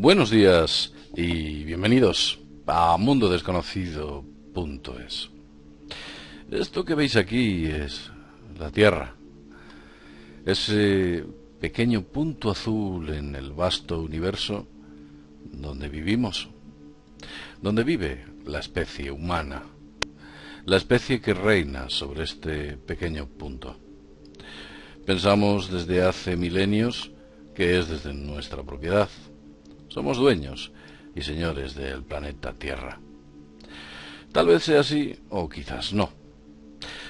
Buenos días y bienvenidos a mundodesconocido.es. Esto que veis aquí es la Tierra, ese pequeño punto azul en el vasto universo donde vivimos, donde vive la especie humana, la especie que reina sobre este pequeño punto. Pensamos desde hace milenios que es desde nuestra propiedad. Somos dueños y señores del planeta Tierra. Tal vez sea así, o quizás no.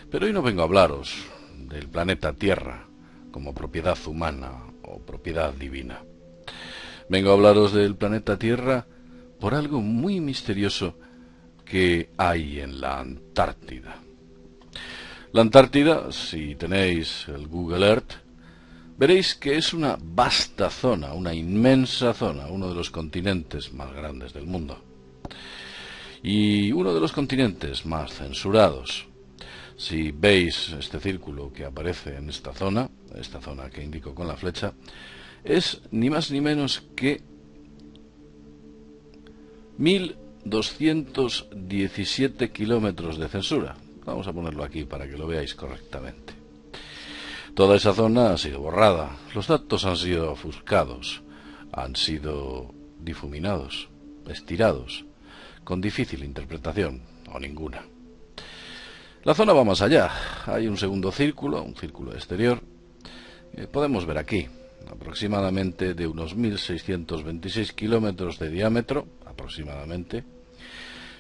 Pero hoy no vengo a hablaros del planeta Tierra como propiedad humana o propiedad divina. Vengo a hablaros del planeta Tierra por algo muy misterioso que hay en la Antártida. La Antártida, si tenéis el Google Earth, veréis que es una vasta zona, una inmensa zona, uno de los continentes más grandes del mundo. Y uno de los continentes más censurados. Si veis este círculo que aparece en esta zona que indico con la flecha, es ni más ni menos que 1217 kilómetros de censura. Vamos a ponerlo aquí para que lo veáis correctamente. Toda esa zona ha sido borrada, los datos han sido ofuscados, han sido difuminados, estirados, con difícil interpretación, o ninguna. La zona va más allá, hay un segundo círculo, un círculo exterior, que podemos ver aquí, aproximadamente de unos 1626 kilómetros de diámetro, aproximadamente,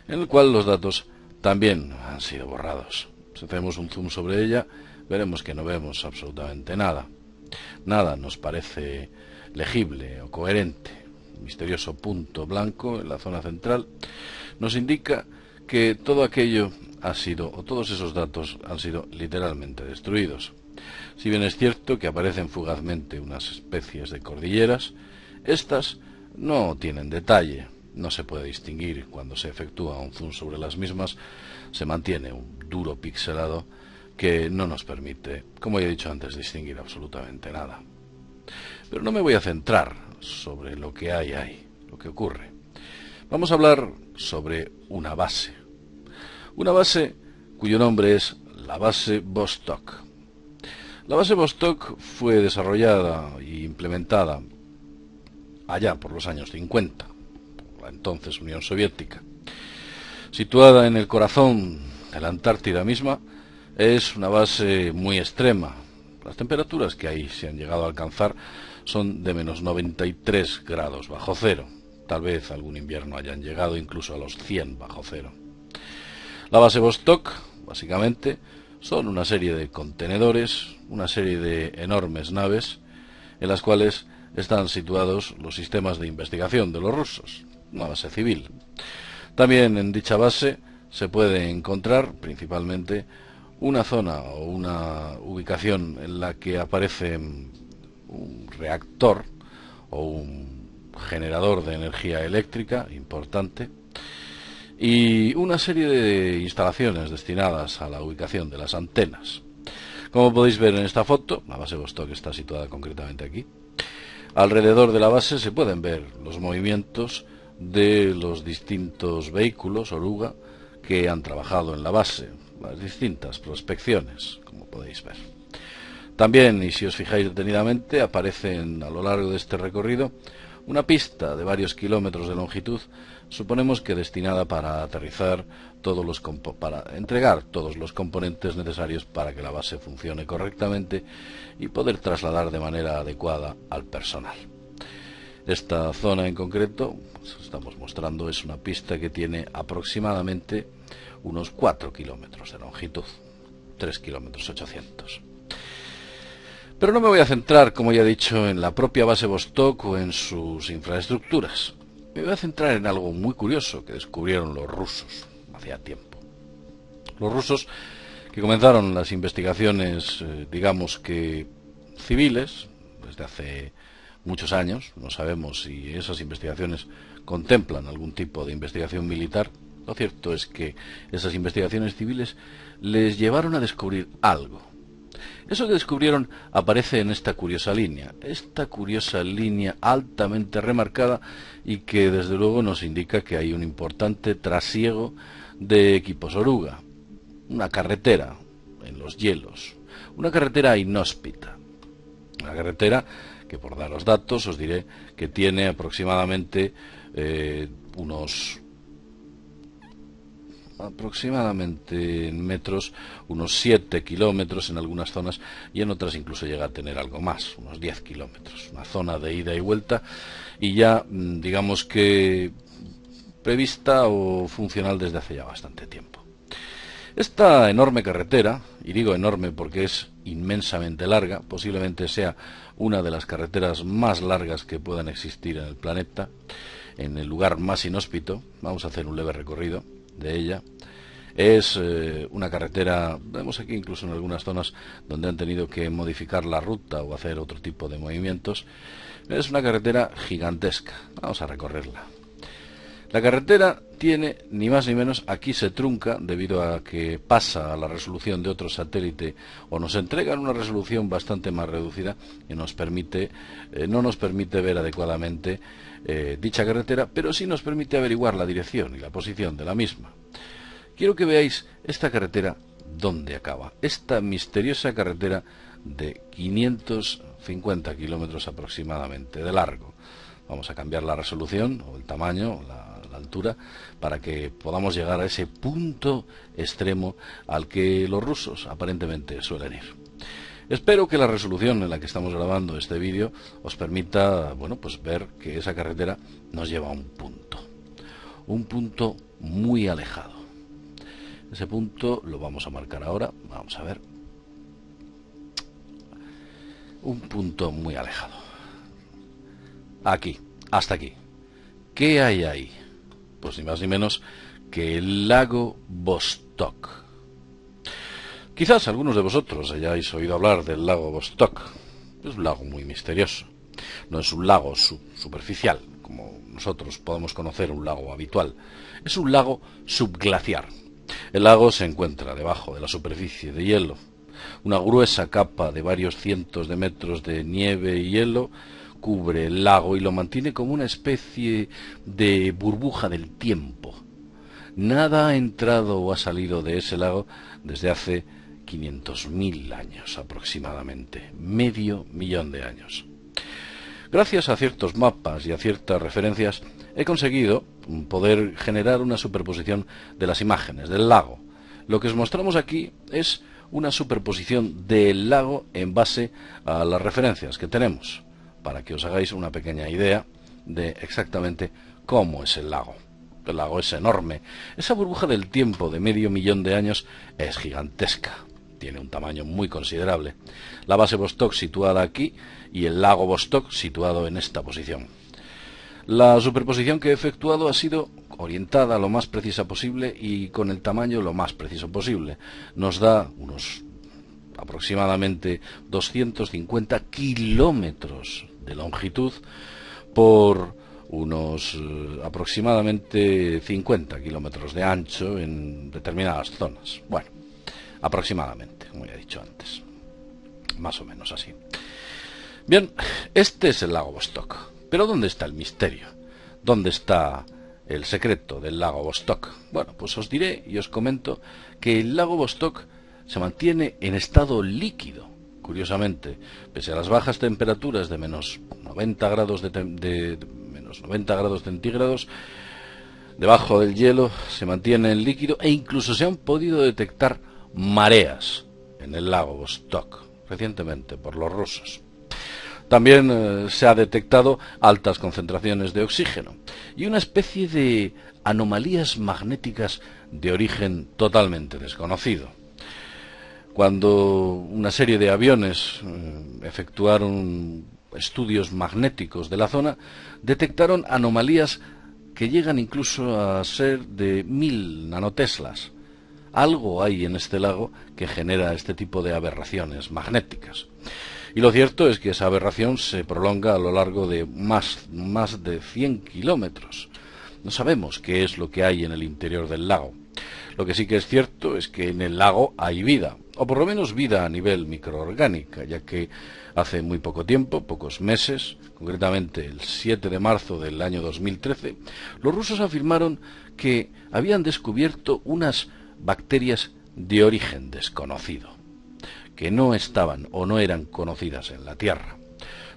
en el cual los datos también han sido borrados. Si hacemos un zoom sobre ella, veremos que no vemos absolutamente nada. Nada nos parece legible o coherente. Un misterioso punto blanco en la zona central nos indica que todo aquello ha sido, o todos esos datos han sido literalmente destruidos. Si bien es cierto que aparecen fugazmente unas especies de cordilleras, estas no tienen detalle, no se puede distinguir cuando se efectúa un zoom sobre las mismas, se mantiene un duro pixelado que no nos permite, como he dicho antes, distinguir absolutamente nada. Pero no me voy a centrar sobre lo que hay ahí, lo que ocurre. Vamos a hablar sobre una base cuyo nombre es la base Vostok. La base Vostok fue desarrollada e implementada allá por los años 50, por la entonces Unión Soviética. Situada en el corazón de la Antártida misma, es una base muy extrema. Las temperaturas que ahí se han llegado a alcanzar son de menos 93 grados bajo cero. Tal vez algún invierno hayan llegado incluso a los 100 bajo cero. La base Vostok, básicamente, son una serie de contenedores, una serie de enormes naves, en las cuales están situados los sistemas de investigación de los rusos, una base civil. También en dicha base se puede encontrar principalmente una zona o una ubicación en la que aparece un reactor o un generador de energía eléctrica importante y una serie de instalaciones destinadas a la ubicación de las antenas. Como podéis ver en esta foto, la base Vostok está situada concretamente aquí. Alrededor de la base se pueden ver los movimientos de los distintos vehículos oruga que han trabajado en la base, las distintas prospecciones, como podéis ver. También, y si os fijáis detenidamente, aparecen a lo largo de este recorrido una pista de varios kilómetros de longitud, suponemos que destinada para aterrizar para entregar todos los componentes necesarios para que la base funcione correctamente y poder trasladar de manera adecuada al personal. Esta zona en concreto, os estamos mostrando, es una pista que tiene aproximadamente unos 4 kilómetros de longitud, 3 kilómetros 800. Pero no me voy a centrar, como ya he dicho, en la propia base Vostok o en sus infraestructuras. Me voy a centrar en algo muy curioso que descubrieron los rusos hacía tiempo. Los rusos, que comenzaron las investigaciones, digamos que civiles, desde hace muchos años. No sabemos si esas investigaciones contemplan algún tipo de investigación militar. Lo cierto es que esas investigaciones civiles les llevaron a descubrir algo. Eso que descubrieron aparece en esta curiosa línea altamente remarcada y que desde luego nos indica que hay un importante trasiego de equipos oruga, una carretera en los hielos, una carretera inhóspita, una carretera que, por daros datos, os diré que tiene aproximadamente en metros, unos 7 kilómetros en algunas zonas, y en otras incluso llega a tener algo más, unos 10 kilómetros, una zona de ida y vuelta, y ya digamos que prevista o funcional desde hace ya bastante tiempo. Esta enorme carretera, y digo enorme porque es inmensamente larga, posiblemente sea una de las carreteras más largas que puedan existir en el planeta, en el lugar más inhóspito, vamos a hacer un leve recorrido de ella. Es una carretera, vemos aquí incluso en algunas zonas donde han tenido que modificar la ruta o hacer otro tipo de movimientos. Es una carretera gigantesca, vamos a recorrerla. La carretera tiene ni más ni menos, aquí se trunca debido a que pasa a la resolución de otro satélite, o nos entregan una resolución bastante más reducida que nos permite, no nos permite ver adecuadamente dicha carretera, pero sí nos permite averiguar la dirección y la posición de la misma. Quiero que veáis esta carretera dónde acaba, esta misteriosa carretera de 550 kilómetros aproximadamente de largo. Vamos a cambiar la resolución o el tamaño, la altura, para que podamos llegar a ese punto extremo al que los rusos aparentemente suelen ir. Espero que la resolución en la que estamos grabando este vídeo os permita, bueno, pues ver que esa carretera nos lleva a un punto muy alejado. Ese punto lo vamos a marcar ahora, vamos a ver. Un punto muy alejado. Aquí, hasta aquí. ¿Qué hay ahí? Pues ni más ni menos que el lago Vostok. Quizás algunos de vosotros hayáis oído hablar del lago Vostok. Es un lago muy misterioso. No es un lago superficial, como nosotros podemos conocer un lago habitual. Es un lago subglaciar. El lago se encuentra debajo de la superficie de hielo. Una gruesa capa de varios cientos de metros de nieve y hielo cubre el lago y lo mantiene como una especie de burbuja del tiempo. Nada ha entrado o ha salido de ese lago desde hace 500.000 años aproximadamente, 500.000 de años. Gracias a ciertos mapas y a ciertas referencias he conseguido poder generar una superposición de las imágenes del lago. Lo que os mostramos aquí es una superposición del lago en base a las referencias que tenemos, para que os hagáis una pequeña idea de exactamente cómo es el lago. El lago es enorme. Esa burbuja del tiempo de 500.000 de años es gigantesca. Tiene un tamaño muy considerable. La base Vostok situada aquí y el lago Vostok situado en esta posición. La superposición que he efectuado ha sido orientada lo más precisa posible y con el tamaño lo más preciso posible. Nos da unos aproximadamente 250 kilómetros de longitud por unos aproximadamente 50 kilómetros de ancho en determinadas zonas. Bueno, aproximadamente, como ya he dicho antes, más o menos así. Bien, este es el lago Vostok. Pero ¿dónde está el misterio? ¿Dónde está el secreto del lago Vostok? Bueno, pues os diré y os comento que el lago Vostok se mantiene en estado líquido. Curiosamente, pese a las bajas temperaturas de menos 90 grados menos 90 grados centígrados, debajo del hielo se mantiene en líquido e incluso se han podido detectar mareas en el lago Vostok recientemente por los rusos. También se ha detectado altas concentraciones de oxígeno y una especie de anomalías magnéticas de origen totalmente desconocido. Cuando una serie de aviones efectuaron estudios magnéticos de la zona, detectaron anomalías que llegan incluso a ser de 1000 nanoteslas. Algo hay en este lago que genera este tipo de aberraciones magnéticas. Y lo cierto es que esa aberración se prolonga a lo largo de más de 100 kilómetros. No sabemos qué es lo que hay en el interior del lago. Lo que sí que es cierto es que en el lago hay vida, o por lo menos vida a nivel microorgánica, ya que hace muy poco tiempo, pocos meses, concretamente el 7 de marzo del año 2013, los rusos afirmaron que habían descubierto unas bacterias de origen desconocido, que no estaban o no eran conocidas en la Tierra.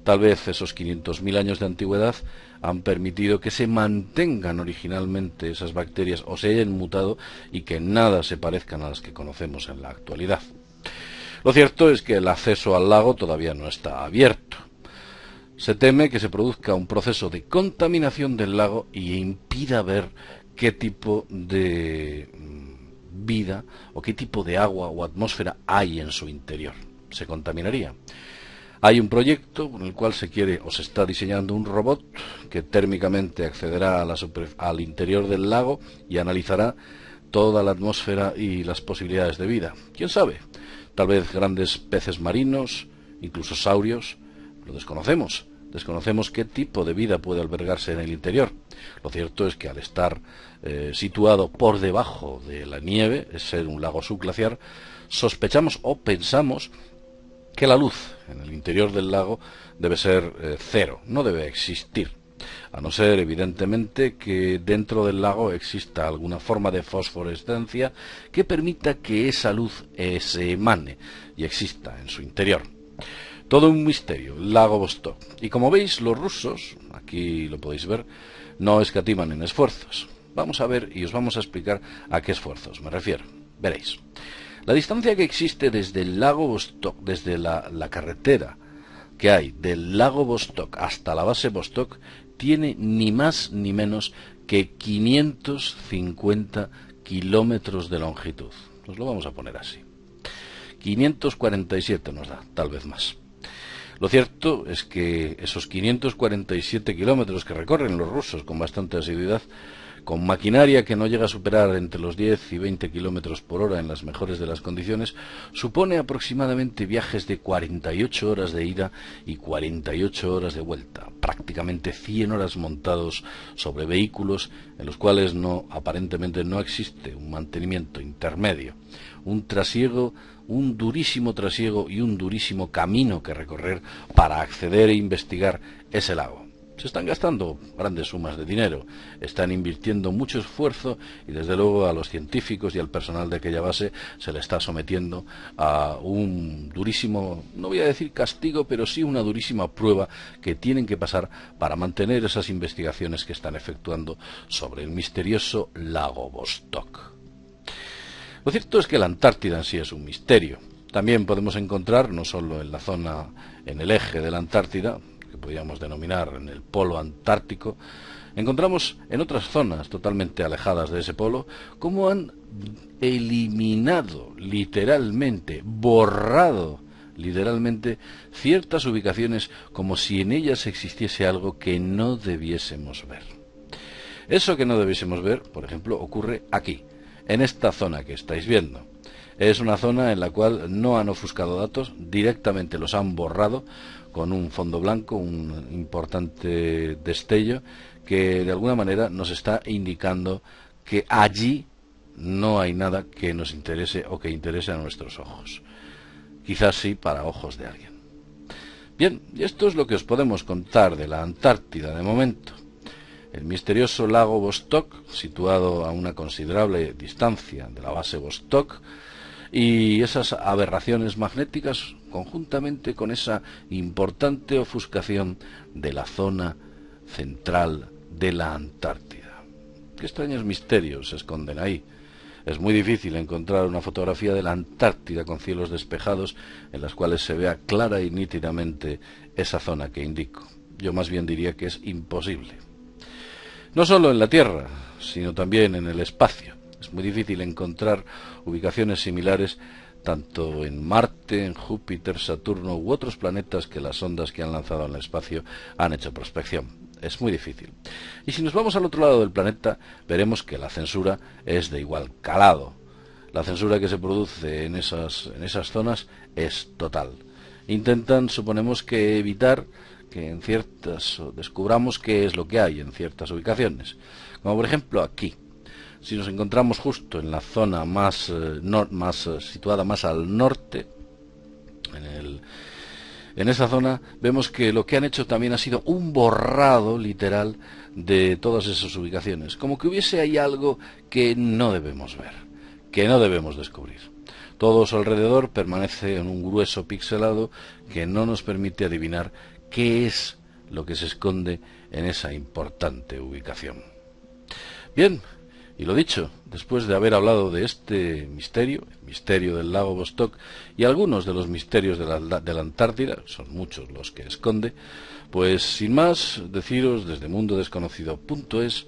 Tal vez esos 500.000 años de antigüedad han permitido que se mantengan originalmente esas bacterias o se hayan mutado y que nada se parezcan a las que conocemos en la actualidad. Lo cierto es que el acceso al lago todavía no está abierto. Se teme que se produzca un proceso de contaminación del lago y impida ver qué tipo de vida o qué tipo de agua o atmósfera hay en su interior. Se contaminaría. Hay un proyecto en el cual se quiere o se está diseñando un robot que térmicamente accederá a al interior del lago y analizará toda la atmósfera y las posibilidades de vida. ¿Quién sabe? Tal vez grandes peces marinos, incluso saurios, lo desconocemos. Desconocemos qué tipo de vida puede albergarse en el interior. Lo cierto es que al estar situado por debajo de la nieve, es ser un lago subglaciar, sospechamos o pensamos que la luz en el interior del lago debe ser cero, no debe existir, a no ser evidentemente que dentro del lago exista alguna forma de fosforescencia que permita que esa luz se emane y exista en su interior. Todo un misterio, el lago Vostok. Y como veis, los rusos, aquí lo podéis ver, no escatiman en esfuerzos. Vamos a ver y os vamos a explicar a qué esfuerzos me refiero. Veréis. La distancia que existe desde el lago Vostok, desde la carretera que hay del lago Vostok hasta la base Vostok, tiene ni más ni menos que 550 kilómetros de longitud. Nos lo vamos a poner así. 547 nos da, tal vez más. Lo cierto es que esos 547 kilómetros que recorren los rusos con bastante asiduidad, con maquinaria que no llega a superar entre los 10 y 20 kilómetros por hora en las mejores de las condiciones, supone aproximadamente viajes de 48 horas de ida y 48 horas de vuelta, prácticamente 100 horas montados sobre vehículos en los cuales aparentemente no existe un mantenimiento intermedio, un trasiego, un durísimo trasiego y un durísimo camino que recorrer para acceder e investigar ese lago. Se están gastando grandes sumas de dinero, están invirtiendo mucho esfuerzo y desde luego a los científicos y al personal de aquella base se le está sometiendo a un durísimo, no voy a decir castigo, pero sí una durísima prueba que tienen que pasar para mantener esas investigaciones que están efectuando sobre el misterioso lago Vostok. Lo cierto es que la Antártida en sí es un misterio. También podemos encontrar, no solo en la zona, en el eje de la Antártida, que podríamos denominar en el polo antártico, encontramos en otras zonas totalmente alejadas de ese polo cómo han eliminado literalmente, borrado literalmente ciertas ubicaciones como si en ellas existiese algo que no debiésemos ver. Eso que no debiésemos ver, por ejemplo, ocurre aquí, en esta zona que estáis viendo. Es una zona en la cual no han ofuscado datos, directamente los han borrado con un fondo blanco, un importante destello que de alguna manera nos está indicando que allí no hay nada que nos interese o que interese a nuestros ojos. Quizás sí para ojos de alguien. Bien, y esto es lo que os podemos contar de la Antártida de momento. El misterioso lago Vostok, situado a una considerable distancia de la base Vostok, y esas aberraciones magnéticas conjuntamente con esa importante ofuscación de la zona central de la Antártida. Qué extraños misterios se esconden ahí. Es muy difícil encontrar una fotografía de la Antártida con cielos despejados en las cuales se vea clara y nítidamente esa zona que indico. Yo más bien diría que es imposible. No solo en la Tierra, sino también en el espacio. Es muy difícil encontrar ubicaciones similares tanto en Marte, en Júpiter, Saturno u otros planetas que las sondas que han lanzado al espacio han hecho prospección. Es muy difícil. Y si nos vamos al otro lado del planeta, veremos que la censura es de igual calado. La censura que se produce en esas zonas es total. Intentan, suponemos que evitar que descubramos qué es lo que hay en ciertas ubicaciones. Como por ejemplo aquí. Si nos encontramos justo en la zona situada más al norte, en esa zona, vemos que lo que han hecho también ha sido un borrado literal de todas esas ubicaciones, como que hubiese ahí algo que no debemos ver, que no debemos descubrir. Todo su alrededor permanece en un grueso pixelado que no nos permite adivinar qué es lo que se esconde en esa importante ubicación. Bien, y lo dicho, después de haber hablado de este misterio, el misterio del lago Vostok y algunos de los misterios de la Antártida, son muchos los que esconde, pues sin más, deciros desde mundodesconocido.es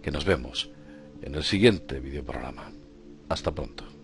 que nos vemos en el siguiente videoprograma. Hasta pronto.